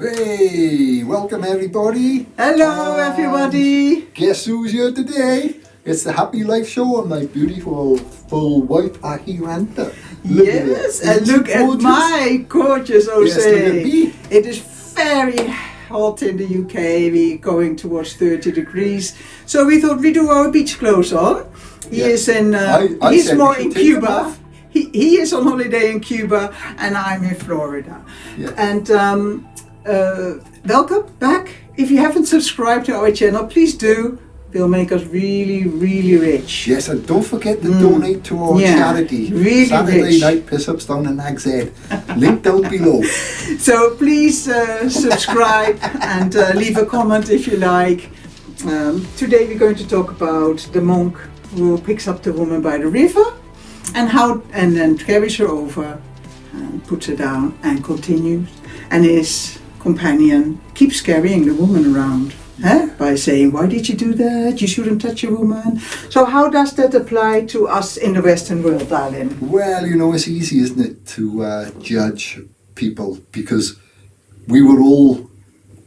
Hey, welcome everybody. Hello everybody. Guess who's here today? It's the Happy Life Show and my beautiful full wife Ahiranta. Yes, and look at my gorgeous Ozay. Yes, look at me. It is very hot in the UK. We're going towards 30 degrees. So we thought we'd do our beach clothes on. He is in, he's more in Cuba. He is on holiday in Cuba and I'm in Florida. Yeah. And welcome back. If you haven't subscribed to our channel, please do. Will make us really, really rich. Yes, and don't forget to donate to our charity. Really Saturday rich. night piss-ups down in Nag's Head. Link down below. So please subscribe and leave a comment if you like. Today we're going to talk about the monk who picks up the woman by the river and then carries her over and puts her down and continues. And his companion keeps carrying the woman around. By saying, why did you do that? You shouldn't touch a woman. So how does that apply to us in the Western world, darling? Well, you know, it's easy, isn't it, to judge people because we were all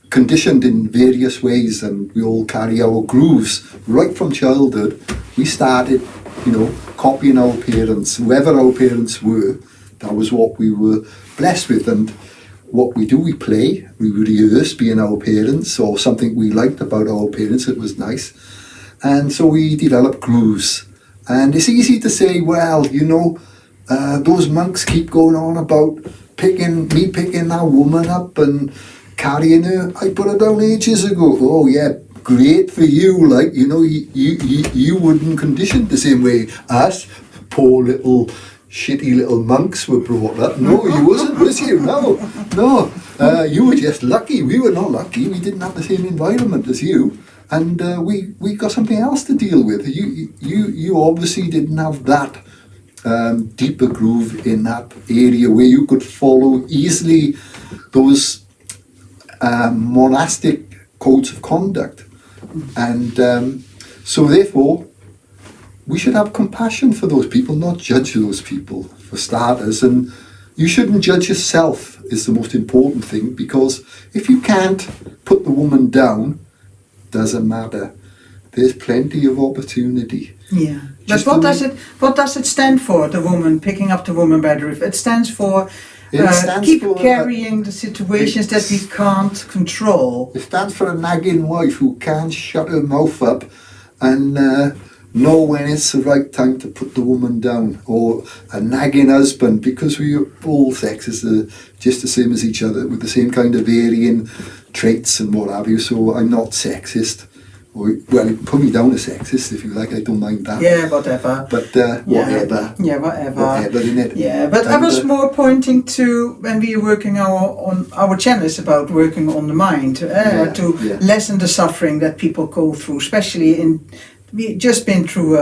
conditioned in various ways and we all carry our grooves right from childhood. We started, you know, copying our parents, whoever our parents were. That was what we were blessed with. And what we do, we play, we rehearse being our parents or something we liked about our parents, it was nice. And so we develop grooves. And it's easy to say, well, you know, those monks keep going on about picking that woman up and carrying her. I put her down ages ago. Oh yeah, great for you. Like, you know, you wouldn't condition the same way us poor little shitty little monks were brought up. No, you wasn't, was you? No. You were just lucky. We were not lucky. We didn't have the same environment as you, and we got something else to deal with. You obviously didn't have that deeper groove in that area where you could follow easily those monastic codes of conduct, and so therefore, we should have compassion for those people, not judge those people, for starters. And you shouldn't judge yourself is the most important thing, because if you can't put the woman down, doesn't matter. There's plenty of opportunity. Yeah. But what does it stand for, the woman, picking up the woman by the river? It stands for keep carrying the situations that we can't control. It stands for a nagging wife who can't shut her mouth up and know when it's the right time to put the woman down, or a nagging husband, because we all sexes are just the same as each other with the same kind of varying traits and what have you. So I'm not sexist, well, you can put me down as sexist if you like, I don't mind that. Yeah, whatever. But whatever. Yeah, whatever. Whatever, innit? Yeah, but I was more pointing to when we are working on our channel is about working on the mind to lessen the suffering that people go through, especially we've just been through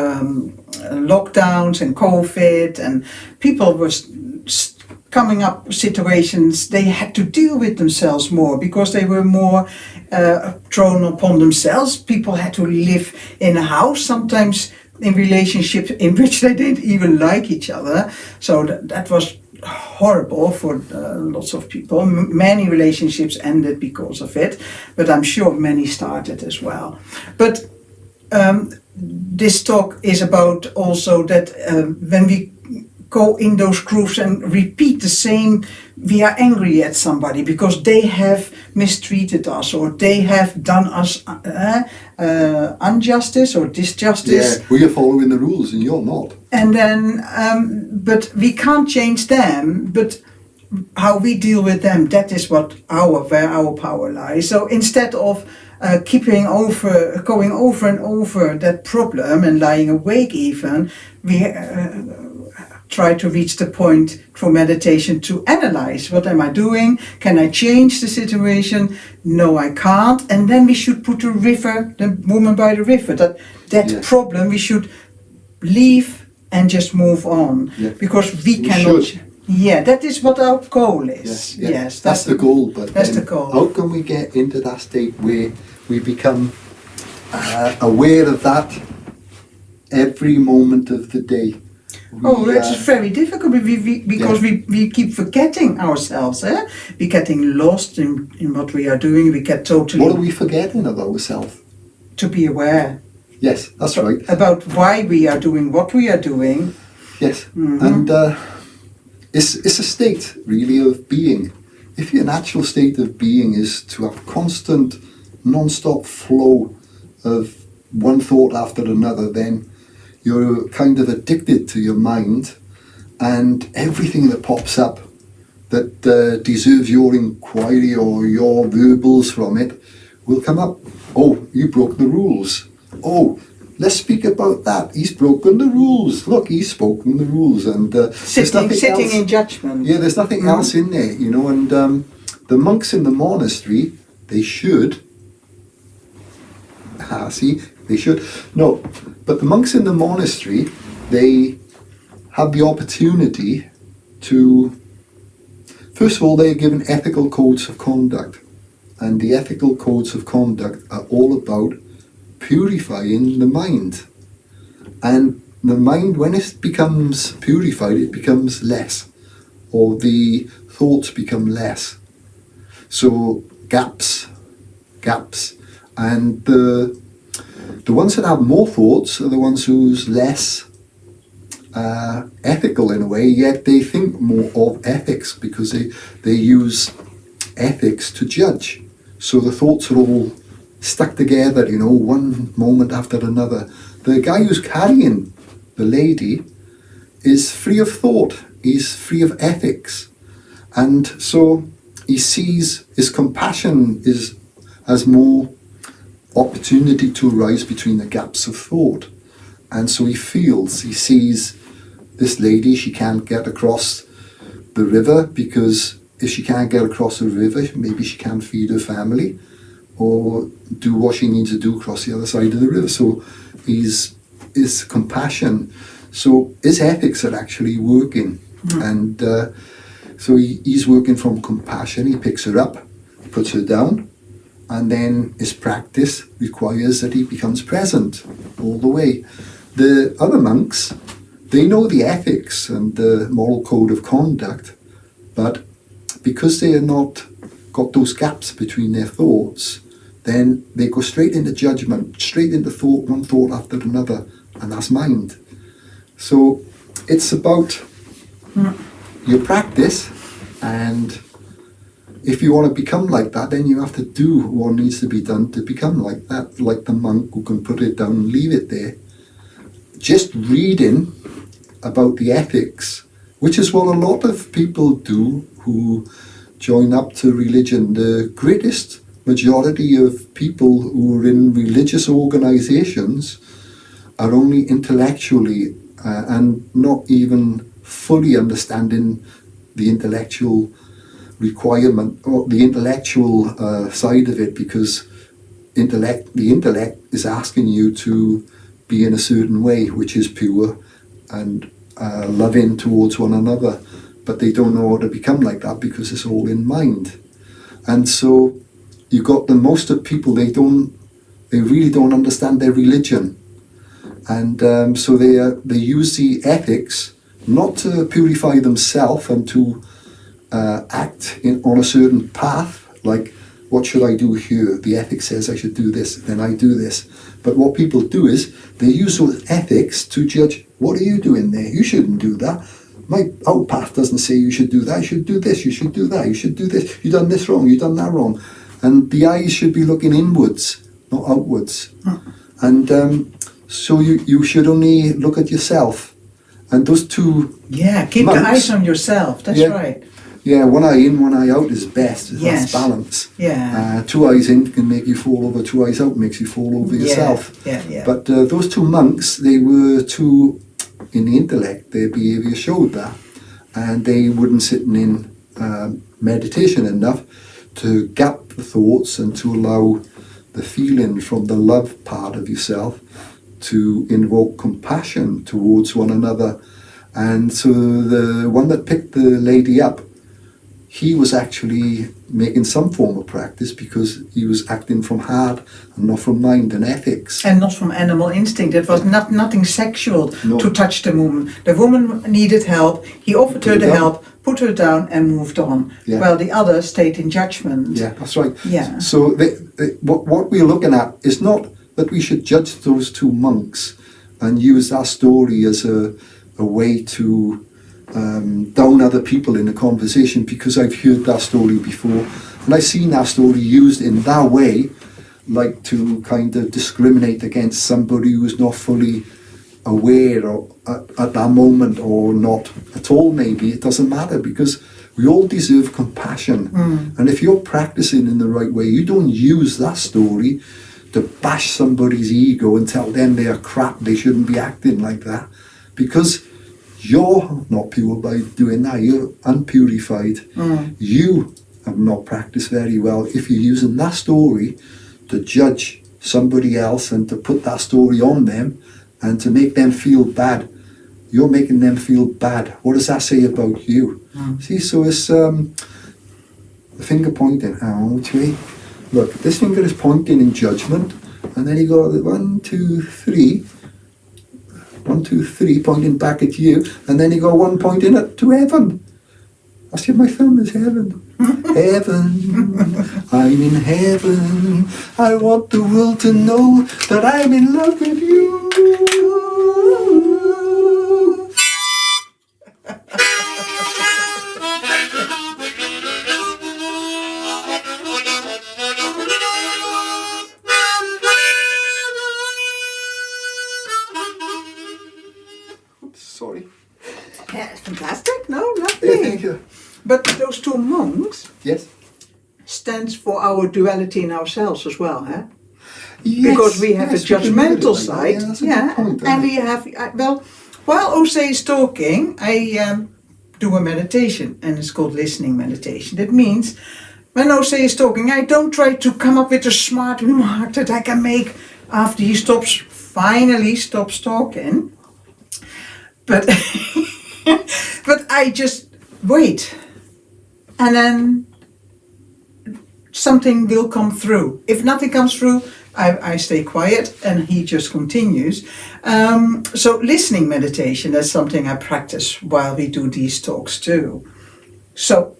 lockdowns and COVID, and people were coming up situations they had to deal with themselves more because they were more thrown upon themselves. People had to live in a house, sometimes in relationships in which they didn't even like each other. So that was horrible for lots of people. Many relationships ended because of it, but I'm sure many started as well. But this talk is about also that when we go in those grooves and repeat the same, we are angry at somebody because they have mistreated us or they have done us injustice or disjustice. Yeah, we are following the rules and you're not. And then, but we can't change them, but how we deal with them, that is where our power lies. So instead of going over and over that problem and lying awake even, we try to reach the point through meditation to analyze, what am I doing? Can I change the situation? No, I can't. And then we should put the woman by the river, that problem we should leave and just move on, because we cannot. Yeah, that is what our goal is. Yes, that's the goal. But that's the goal. How can we get into that state where we become aware of that every moment of the day? It's very difficult because we keep forgetting ourselves. We're getting lost in what we are doing. We get totally... What are we forgetting of ourselves? To be aware. Yes, that's right. About why we are doing what we are doing. Yes, and it's a state, really, of being. If your natural state of being is to have constant, non-stop flow of one thought after another, then you're kind of addicted to your mind, and everything that pops up that deserves your inquiry or your verbals from it will come up. Oh, you broke the rules. Oh, let's speak about that. He's broken the rules. Look, he's spoken the rules. And sitting in judgment. Yeah, there's nothing else in there, you know. And the monks in the monastery, they should. They should. No, but the monks in the monastery, they have the opportunity to. First of all, they are given ethical codes of conduct, and the ethical codes of conduct are all about purifying the mind. And the mind, when it becomes purified, it becomes less, or the thoughts become less. So gaps, and the ones that have more thoughts are the ones who's less ethical in a way, yet they think more of ethics because they use ethics to judge. So the thoughts are all stuck together, you know, one moment after another. The guy who's carrying the lady is free of thought, he's free of ethics, and so he sees his compassion as more opportunity to arise between the gaps of thought. And so he sees this lady, she can't get across the river, because if she can't get across the river, maybe she can't feed her family or do what she needs to do across the other side of the river. So his compassion, so his ethics are actually working. And so he's working from compassion. He picks her up, puts her down, and then his practice requires that he becomes present all the way. The other monks, they know the ethics and the moral code of conduct, but because they are not got those gaps between their thoughts, then they go straight into judgment, straight into thought, one thought after another, and that's mind. So it's about your practice, and if you want to become like that, then you have to do what needs to be done to become like that, like the monk who can put it down and leave it there. Just reading about the ethics, which is what a lot of people do who join up to religion. The greatest majority of people who are in religious organizations are only intellectually and not even fully understanding the intellectual requirement or the intellectual side of it, because the intellect is asking you to be in a certain way, which is pure and loving towards one another, but they don't know how to become like that because it's all in mind. And so you got the most of people, they really don't understand their religion, and so they use the ethics not to purify themselves and to act on a certain path, like what should I do here? The ethics says I should do this, then I do this. But what people do is they use those ethics to judge, what are you doing there? You shouldn't do that. Our path doesn't say you should do that. You should do this, you should do that, you should do this. You've done this wrong, you've done that wrong. And the eyes should be looking inwards, not outwards. And so you should only look at yourself. And those two keep monks, the eyes on yourself, that's right. Yeah, one eye in, one eye out is best. That's balance. Yeah. 2 eyes in can make you fall over, 2 eyes out makes you fall over yourself. Yeah. But those two monks, they were too, in the intellect, their behaviour showed that. And they weren't sitting in meditation enough to gap the thoughts and to allow the feeling from the love part of yourself to invoke compassion towards one another. And so the one that picked the lady up, he was actually making some form of practice because he was acting from heart and not from mind and ethics. And not from animal instinct. It was nothing sexual to touch the woman. The woman needed help. He offered her the help, put her down and moved on. Yeah. Well, the other stayed in judgment. Yeah, that's right. Yeah. So what we're looking at is not that we should judge those two monks and use that story as a way to down other people in a conversation, because I've heard that story before and I've seen that story used in that way, like to kind of discriminate against somebody who's not fully aware or at that moment, or not at all. Maybe it doesn't matter, because we all deserve compassion. And if you're practicing in the right way, you don't use that story to bash somebody's ego and tell them they are crap, they shouldn't be acting like that, because you're not pure by doing that. You're unpurified. You have not practiced very well if you're using that story to judge somebody else and to put that story on them and to make them feel bad. You're making them feel bad. What does that say about you? See, so it's the finger pointing out. Look, this finger is pointing in judgment, and then you go 1, 2, 3. 1, 2, 3 pointing back at you, and then you go 1 pointing to heaven. I see my thumb is heaven. Heaven, I'm in heaven. I want the world to know that I'm in love with you. Sorry. Yeah, it's fantastic. No, lovely. Yeah, thank you. But those two monks Yes. stands for our duality in ourselves as well, huh? Yes, Because we have yes, a judgmental side, Yeah, that's a good point, and we have, well, while Ozay is talking, I do a meditation, and it's called listening meditation. That means, when Ozay is talking, I don't try to come up with a smart remark that I can make after he finally stops talking, but, but I just wait, and then something will come through. If nothing comes through, I stay quiet and he just continues. So listening meditation, that's something I practice while we do these talks too. So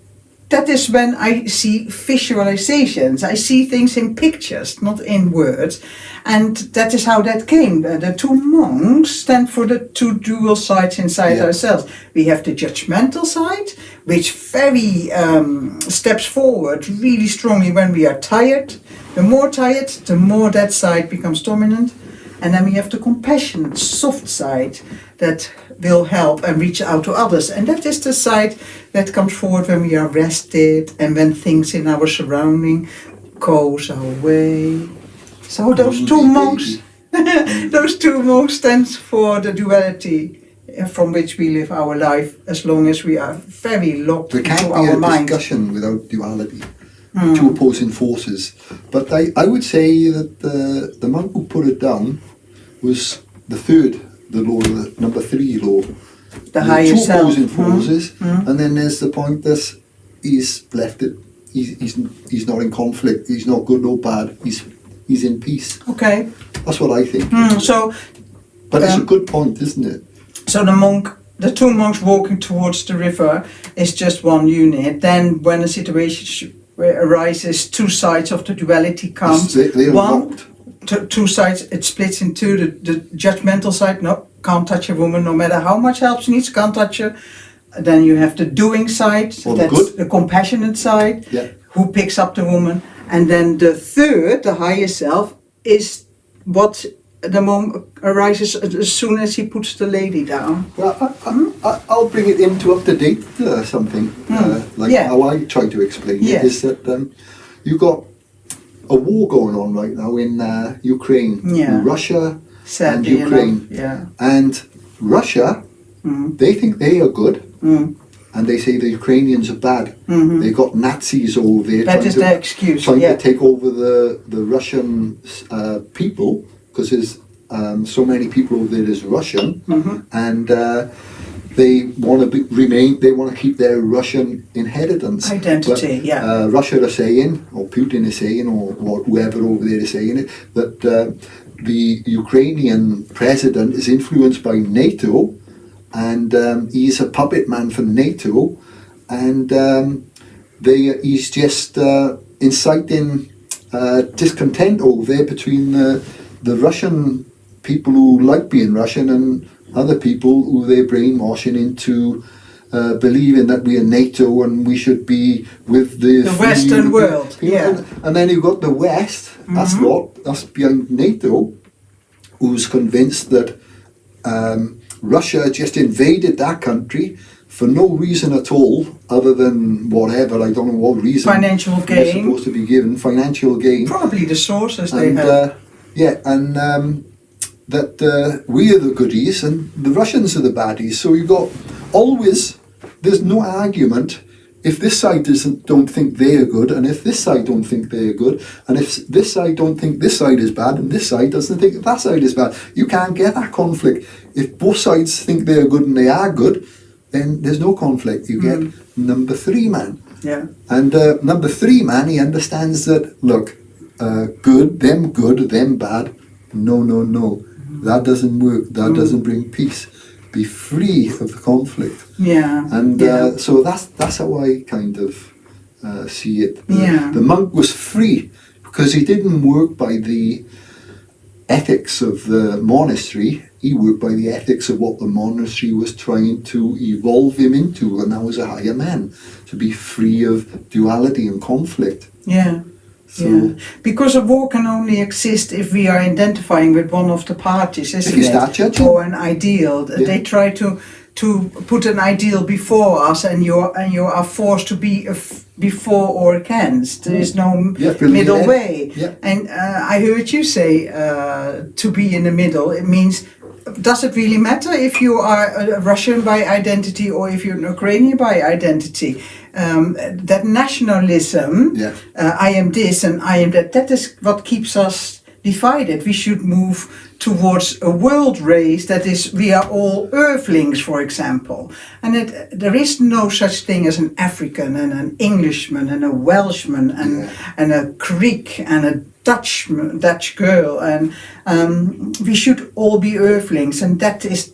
that is when I see visualizations. I see things in pictures, not in words. And that is how that came. The two monks stand for the two dual sides inside ourselves. We have the judgmental side, which very steps forward really strongly when we are tired. The more tired, the more that side becomes dominant. And then we have the compassionate, soft side that will help and reach out to others. And that is the side that comes forward when we are rested and when things in our surrounding goes our way. So those two monks, those two monks stands for the duality from which we live our life, as long as we are very locked into our mind. There can't be a discussion without duality, two opposing forces. But I would say that the monk who put it down was the third, the law, the number 3 law. The higher self. Two opposing forces, and then there's the point that he's left it. He's not in conflict. He's not good or bad. He's in peace. Okay. That's what I think. But it's a good point, isn't it? So the two monks walking towards the river is just one unit. Then when a situation arises, two sides of the duality comes. Two sides, it splits into the judgmental side. No, can't touch a woman, no matter how much help she needs, can't touch her. Then you have the doing side, that's the compassionate side, who picks up the woman. And then the third, the higher self, is what the monk arises as soon as he puts the lady down. Well, I'll bring it into up to date something, how I try to explain it, is that you got a war going on right now in Ukraine, Russia and Ukraine. And Russia, they think they are good, and they say the Ukrainians are bad. They got Nazis over there trying to take over the Russian people, because there's so many people over there is Russian, and they want to remain. They want to keep their Russian inheritance, identity. But, Russia are saying, or Putin is saying, or whoever over there is saying it, that the Ukrainian president is influenced by NATO, and he's a puppet man for NATO, and he's just inciting discontent over there between the Russian people who like being Russian and other people who they're brainwashing into believing that we are NATO and we should be with the Western world. Yeah. And then you've got the West, that's behind NATO, who's convinced that Russia just invaded that country for no reason at all, other than whatever, I don't know what reason. Financial gain. They're supposed to be given, financial gain. Probably the sources they have. That we are the goodies and the Russians are the baddies. So you got always, there's no argument if this side don't think they're good, and if this side don't think they're good, and if this side don't think this side is bad, and this side doesn't think that side is bad. You can't get that conflict. If both sides think they're good and they are good, then there's no conflict. You get number three man. Yeah. And number three man, he understands that, look, good, them bad. No. That doesn't work. That doesn't bring peace. Be free of the conflict. Yeah. And so that's how I kind of see it. The monk was free because he didn't work by the ethics of the monastery. He worked by the ethics of what the monastery was trying to evolve him into, and that was a higher man, to be free of duality and conflict. Yeah. So, because a war can only exist if we are identifying with one of the parties, isn't it? Or an ideal. Yeah. They try to put an ideal before us, and you are forced to be before or against. There is no middle way. Yeah. And I heard you say to be in the middle. It means, does it really matter if you are a Russian by identity or if you're an Ukrainian by identity? That nationalism, I am this and I am that is what keeps us divided. We should move towards a world race that is, we are all earthlings, for example. And there is no such thing as an African and an Englishman and a Welshman and a Greek and a Dutch girl, and we should all be earthlings, and that is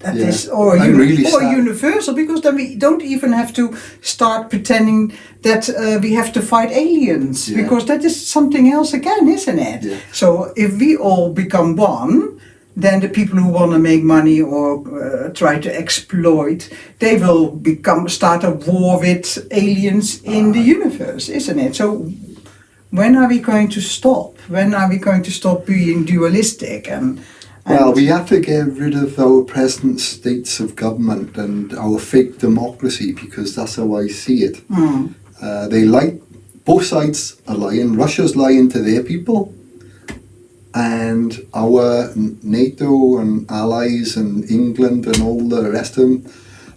universal, because then we don't even have to start pretending that we have to fight aliens, because that is something else again, isn't it? Yeah. So if we all become one, then the people who want to make money or try to exploit, they will start a war with aliens in the universe, isn't it? So when are we going to stop? When are we going to stop being dualistic? Well, we have to get rid of our present states of government and our fake democracy, because that's how I see it. They lie. Both sides are lying. Russia's lying to their people, and our NATO and allies and England and all the rest of them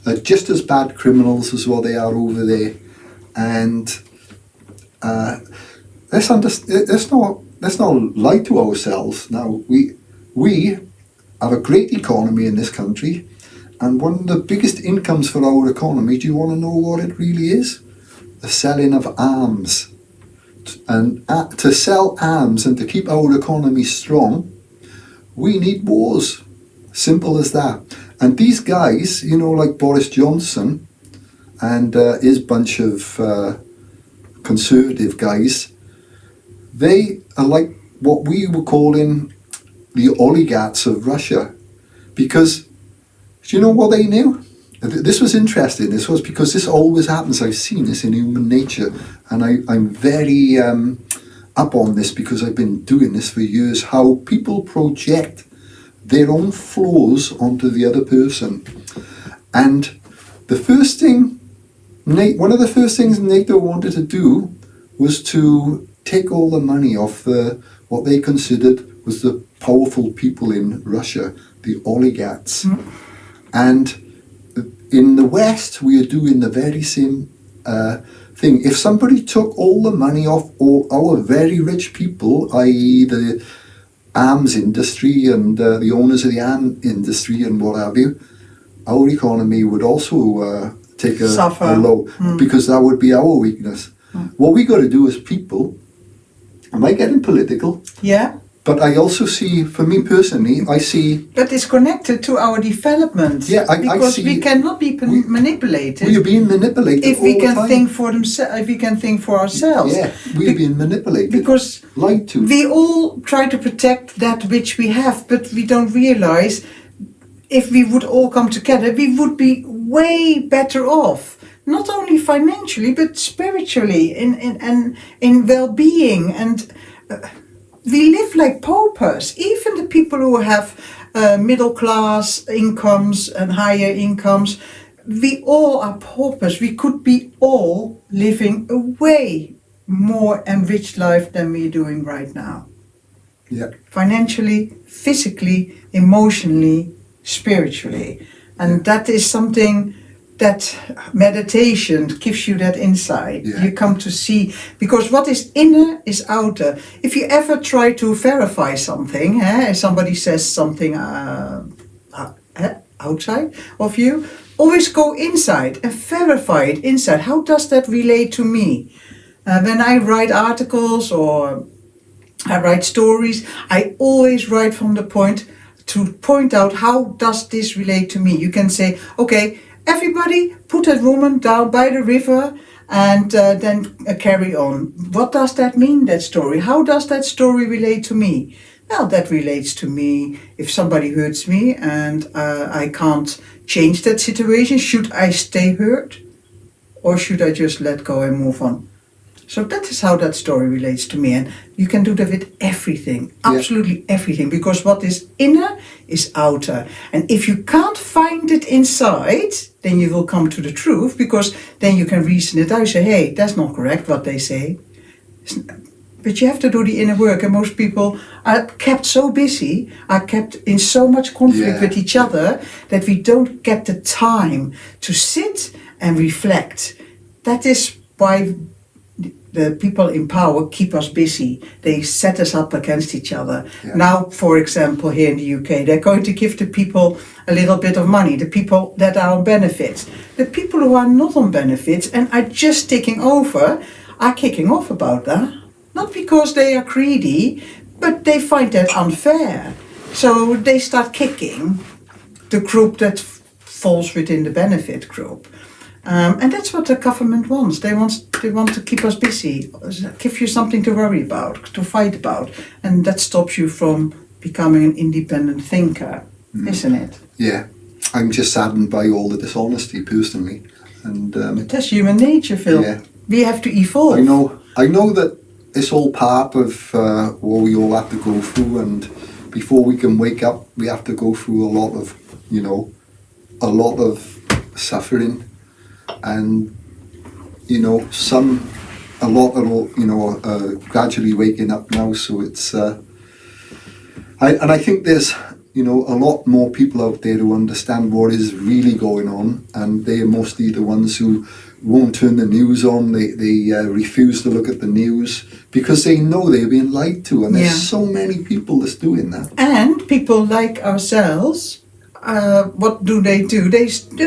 are just as bad criminals as what they are over there. And let's not lie to ourselves. Now, we have a great economy in this country, and one of the biggest incomes for our economy, do you want to know what it really is? The selling of arms. And to sell arms and to keep our economy strong, we need wars. Simple as that. And these guys, like Boris Johnson and his bunch of conservative guys, they are like what we were calling the oligarchs of Russia. Because, do you know what they knew? This was interesting. This was because this always happens. I've seen this in human nature, and I'm very up on this because I've been doing this for years, how people project their own flaws onto the other person. And one of the first things NATO wanted to do was to take all the money off what they considered was the powerful people in Russia, the oligarchs. And in the West, we are doing the very same thing. If somebody took all the money off all our very rich people, i.e. the arms industry and the owners of the arms industry and what have you, our economy would also take a Suffer. low, because that would be our weakness. What we got to do as people, am I getting political? Yeah. But I also see, for me personally, I see... But it's connected to our development. Yeah, because I see... we cannot be manipulated. We are being manipulated if we all can the time. think for themselves, if we can think for ourselves. Yeah, we are being manipulated. Because lied to. we all try to protect that which we have, but we don't realize if we would all come together, we would be way better off. Not only financially, but spiritually, in well-being. And we live like paupers. Even the people who have middle-class incomes and higher incomes, we all are paupers. We could be all living a way more enriched life than we're doing right now. Yeah. Financially, physically, emotionally, spiritually. And that is something that meditation gives you that insight. Yeah. You come to see, because what is inner is outer. If you ever try to verify something, if somebody says something outside of you, always go inside and verify it inside. How does that relate to me? When I write articles or I write stories, I always write from the point to point out how does this relate to me. You can say, okay, everybody put that woman down by the river and then carry on. What does that mean, that story? How does that story relate to me? Well, that relates to me if somebody hurts me and I can't change that situation. Should I stay hurt or should I just let go and move on? So that is how that story relates to me. And you can do that with everything, absolutely everything, because what is inner is outer. And if you can't find it inside, then you will come to the truth, because then you can reason it out. You say, hey, that's not correct what they say. But you have to do the inner work, and most people are kept so busy, are kept in so much conflict with each other, that we don't get the time to sit and reflect. That is why the people in power keep us busy. They set us up against each other. Yeah. Now, for example, here in the UK, they're going to give the people a little bit of money, the people that are on benefits. The people who are not on benefits and are just taking over are kicking off about that. Not because they are greedy, but they find that unfair. So they start kicking the group that falls within the benefit group. And that's what the government wants. They want to keep us busy, give you something to worry about, to fight about, and that stops you from becoming an independent thinker, isn't it? Yeah, I'm just saddened by all the dishonesty personally, and that's human nature, Phil. Yeah. We have to evolve. I know that it's all part of what we all have to go through, and before we can wake up, we have to go through a lot of suffering. And a lot gradually waking up now. So it's I think there's a lot more people out there who understand what is really going on, and they are mostly the ones who won't turn the news on. They refuse to look at the news because they know they're being lied to, and there's so many people that's doing that. And people like ourselves. What do? They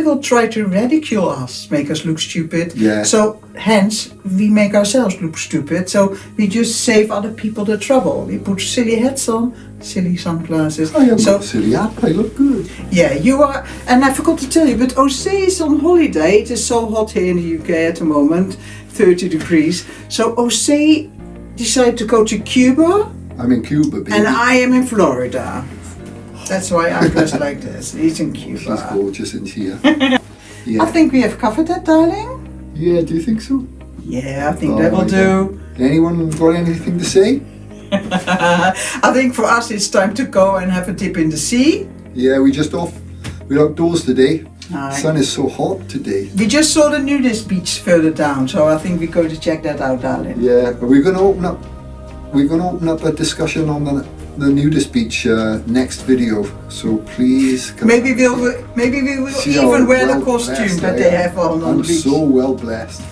will try to ridicule us, make us look stupid. Yeah. So hence we make ourselves look stupid. So we just save other people the trouble. We put silly hats on, silly sunglasses. I have got a silly hat. I look good. Yeah, you are. And I forgot to tell you, but Ozay is on holiday. It is so hot here in the UK at the moment, 30 degrees. So Ozay decided to go to Cuba. I'm in Cuba, baby. And I am in Florida. That's why I'm dressed like this. He's in Cuba. She's gorgeous, isn't she? Yeah. I think we have covered that, darling. Yeah, do you think so? Yeah, I think that will do. Anyone got anything to say? I think for us it's time to go and have a dip in the sea. Yeah, we're outdoors today. Aye. The sun is so hot today. We just saw the nudist beach further down, so I think we're going to check that out, darling. Yeah, but we're going to open up a discussion on the nudist beach next video, so please come. Maybe we will even wear the costume that they have on the beach. I'm so well blessed.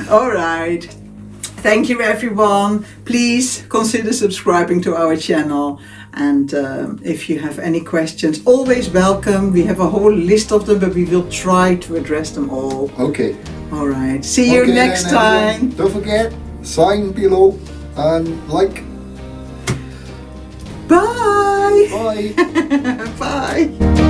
All right. Thank you, everyone. Please consider subscribing to our channel. And if you have any questions, always welcome. We have a whole list of them, but we will try to address them all. Okay. All right. See you next time. Don't forget, sign below and like. Bye. Bye. Bye.